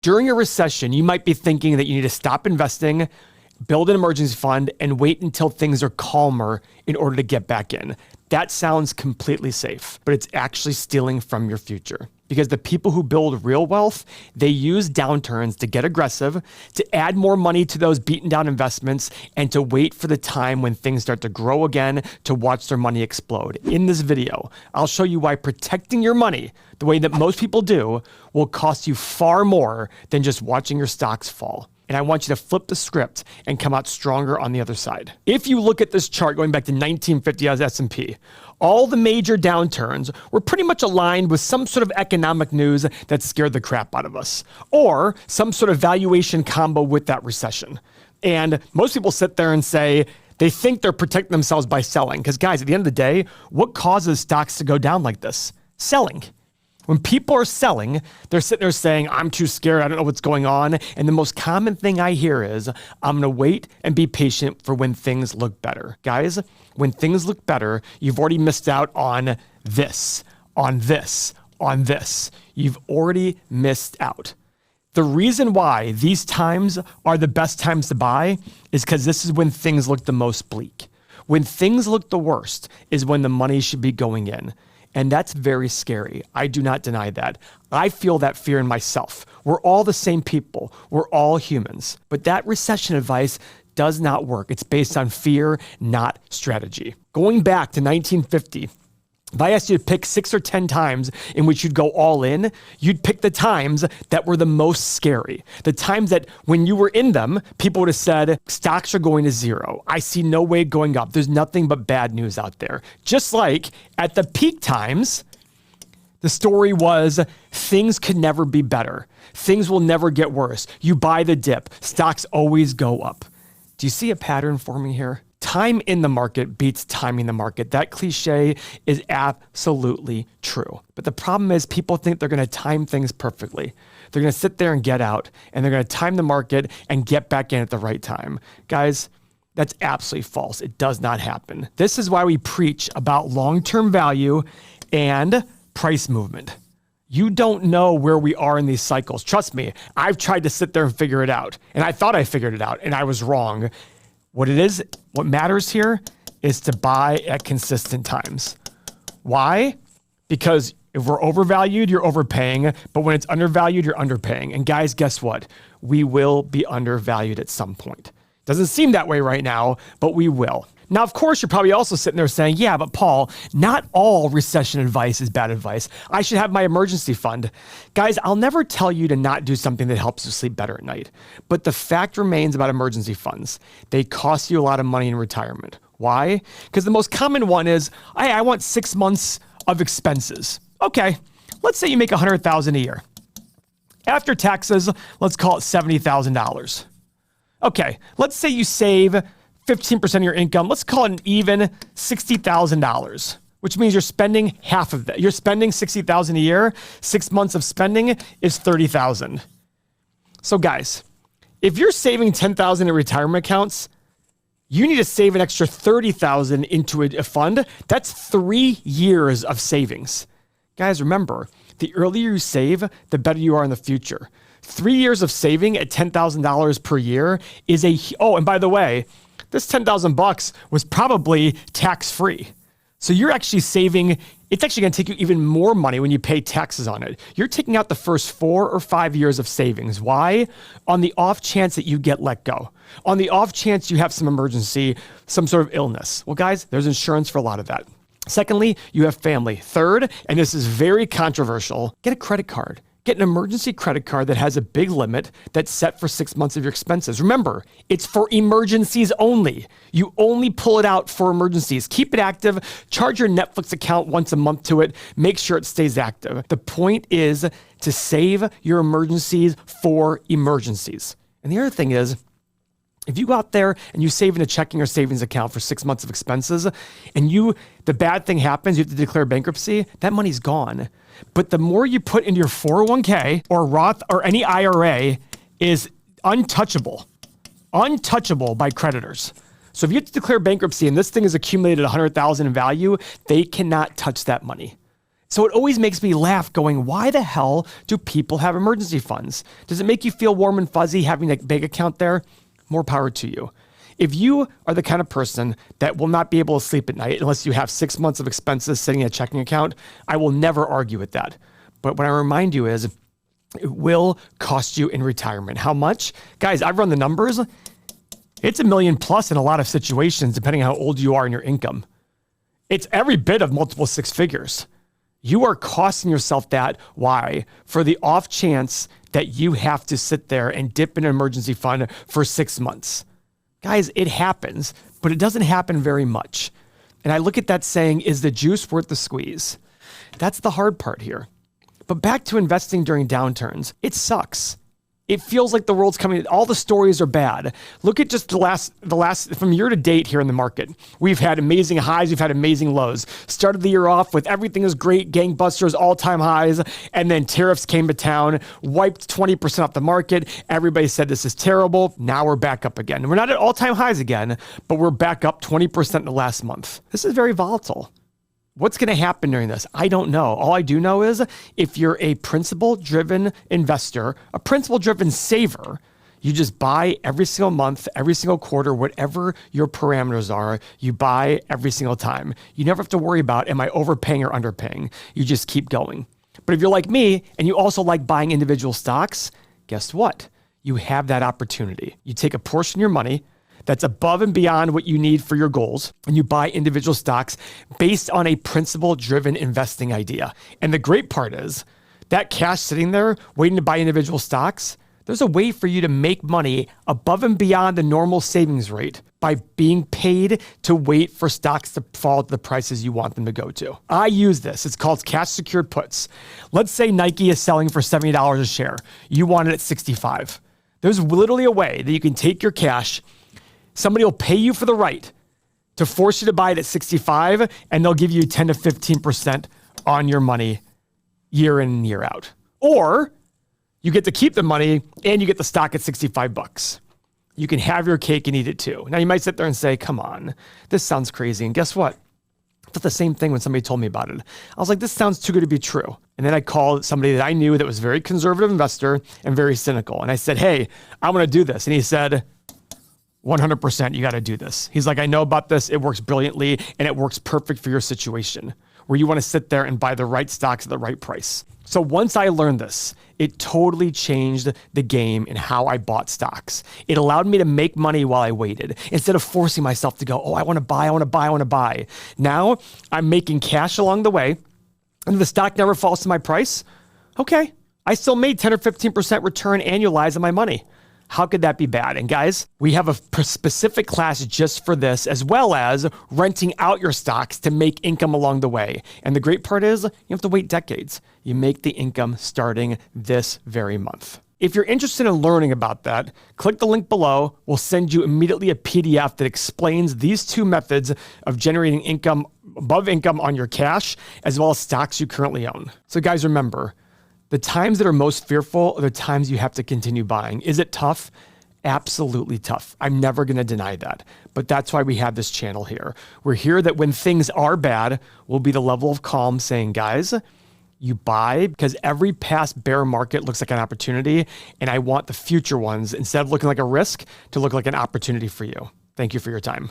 During a recession, you might be thinking that you need to stop investing, build an emergency fund, and wait until things are calmer in order to get back in. That sounds completely safe, but it's actually stealing from your future. Because the people who build real wealth, they use downturns to get aggressive, to add more money to those beaten down investments, and to wait for the time when things start to grow again to watch their money explode. In this video, I'll show you why protecting your money the way that most people do will cost you far more than just watching your stocks fall. And I want you to flip the script and come out stronger on the other side. If you look at this chart going back to 1950 as S&P, all the major downturns were pretty much aligned with some sort of economic news that scared the crap out of us, or some sort of valuation combo with that recession. And most people sit there and say they think they're protecting themselves by selling. Because guys, at the end of the day, what causes stocks to go down like this? Selling. When people are selling, they're sitting there saying, I'm too scared, I don't know what's going on. And the most common thing I hear is, I'm gonna wait and be patient for when things look better. Guys, when things look better, you've already missed out on this, on this, on this. You've already missed out. The reason why these times are the best times to buy is because this is when things look the most bleak. When things look the worst is when the money should be going in. And that's very scary. I do not deny that. I feel that fear in myself. We're all the same people. We're all humans. But that recession advice does not work. It's based on fear, not strategy. Going back to 1950, if I asked you to pick 6 or 10 times in which you'd go all in, you'd pick the times that were the most scary. The times that when you were in them, people would have said, stocks are going to zero. I see no way going up. There's nothing but bad news out there. Just like at the peak times, the story was things could never be better. Things will never get worse. You buy the dip. Stocks always go up. Do you see a pattern forming here? Time in the market beats timing the market. That cliche is absolutely true. But the problem is people think they're going to time things perfectly. They're going to sit there and get out, and they're going to time the market and get back in at the right time. Guys, that's absolutely false. It does not happen. This is why we preach about long-term value and price movement. You don't know where we are in these cycles. Trust me, I've tried to sit there and figure it out, and I thought I figured it out, and I was wrong. What matters here is to buy at consistent times. Why? Because if we're overvalued, you're overpaying, but when it's undervalued, you're underpaying. And guys, guess what? We will be undervalued at some point. Doesn't seem that way right now, but we will. Now, of course, you're probably also sitting there saying, yeah, but Paul, not all recession advice is bad advice. I should have my emergency fund. Guys, I'll never tell you to not do something that helps you sleep better at night. But the fact remains about emergency funds. They cost you a lot of money in retirement. Why? Because the most common one is, hey, I want 6 months of expenses. Okay, let's say you make $100,000 a year. After taxes, let's call it $70,000. Okay, let's say you save 15% of your income. Let's call it an even $60,000, which means you're spending half of that. You're spending $60,000 a year. 6 months of spending is $30,000. So guys, if you're saving $10,000 in retirement accounts, you need to save an extra $30,000 into a fund. That's 3 years of savings. Guys, remember, the earlier you save, the better you are in the future. 3 years of saving at $10,000 per year is and by the way, this $10,000 was probably tax-free. So you're actually saving, it's actually gonna take you even more money when you pay taxes on it. You're taking out the first 4 or 5 years of savings. Why? On the off chance that you get let go. On the off chance you have some emergency, some sort of illness. Well, guys, there's insurance for a lot of that. Secondly, you have family. Third, and this is very controversial, get a credit card. Get an emergency credit card that has a big limit that's set for 6 months of your expenses. Remember, it's for emergencies only. You only pull it out for emergencies. Keep it active. Charge your Netflix account once a month to it. Make sure it stays active. The point is to save your emergencies for emergencies. And the other thing is, if you go out there and you save in a checking or savings account for 6 months of expenses and the bad thing happens, you have to declare bankruptcy, that money's gone. But the more you put into your 401k or Roth or any IRA is untouchable by creditors. So if you have to declare bankruptcy and this thing has accumulated $100,000 in value, they cannot touch that money. So it always makes me laugh going, why the hell do people have emergency funds? Does it make you feel warm and fuzzy having a bank account there? More power to you. If you are the kind of person that will not be able to sleep at night unless you have 6 months of expenses sitting in a checking account, I will never argue with that. But what I remind you is it will cost you in retirement. How much? Guys, I've run the numbers. It's $1 million plus in a lot of situations, depending on how old you are and your income. It's every bit of multiple six figures. You are costing yourself that. Why? For the off chance that you have to sit there and dip in an emergency fund for 6 months. Guys, it happens, but it doesn't happen very much. And I look at that saying, is the juice worth the squeeze? That's the hard part here. But back to investing during downturns, it sucks. It feels like the world's coming. All the stories are bad. Look at just the last from year to date here in the market. We've had amazing highs. We've had amazing lows. Started the year off with everything is great, gangbusters, all-time highs. And then tariffs came to town, wiped 20% off the market. Everybody said this is terrible. Now we're back up again. We're not at all-time highs again, but we're back up 20% in the last month. This is very volatile. What's going to happen during this? I don't know. All I do know is if you're a principle-driven investor, a principle-driven saver, you just buy every single month, every single quarter, whatever your parameters are, you buy every single time. You never have to worry about, am I overpaying or underpaying? You just keep going. But if you're like me and you also like buying individual stocks, guess what? You have that opportunity. You take a portion of your money that's above and beyond what you need for your goals, and you buy individual stocks based on a principle-driven investing idea. And the great part is that cash sitting there waiting to buy individual stocks, there's a way for you to make money above and beyond the normal savings rate by being paid to wait for stocks to fall to the prices you want them to go to. I use this. It's called cash secured puts. Let's say Nike is selling for $70 a share. You want it at $65. There's literally a way that you can take your cash. Somebody will pay you for the right to force you to buy it at 65, and they'll give you 10 to 15% on your money year in and year out. Or you get to keep the money and you get the stock at $65. You can have your cake and eat it too. Now you might sit there and say, come on, this sounds crazy. And guess what? I thought the same thing when somebody told me about it. I was like, this sounds too good to be true. And then I called somebody that I knew that was a very conservative investor and very cynical. And I said, hey, I'm going to do this. And he said, 100%, you got to do this. He's like, I know about this. It works brilliantly, and it works perfect for your situation where you want to sit there and buy the right stocks at the right price. So once I learned this, it totally changed the game in how I bought stocks. It allowed me to make money while I waited instead of forcing myself to go, oh, I want to buy, I want to buy, I want to buy. Now I'm making cash along the way, and if the stock never falls to my price, okay, I still made 10 or 15% return annualized on my money. How could that be bad? And guys, we have a specific class just for this, as well as renting out your stocks to make income along the way. And the great part is you have to wait decades. You make the income starting this very month. If you're interested in learning about that, click the link below. We'll send you immediately a PDF that explains these two methods of generating income, above income on your cash, as well as stocks you currently own. So guys, remember, the times that are most fearful are the times you have to continue buying. Is it tough? Absolutely tough. I'm never going to deny that. But that's why we have this channel here. We're here that when things are bad, we'll be the level of calm saying, guys, you buy because every past bear market looks like an opportunity. And I want the future ones, instead of looking like a risk, to look like an opportunity for you. Thank you for your time.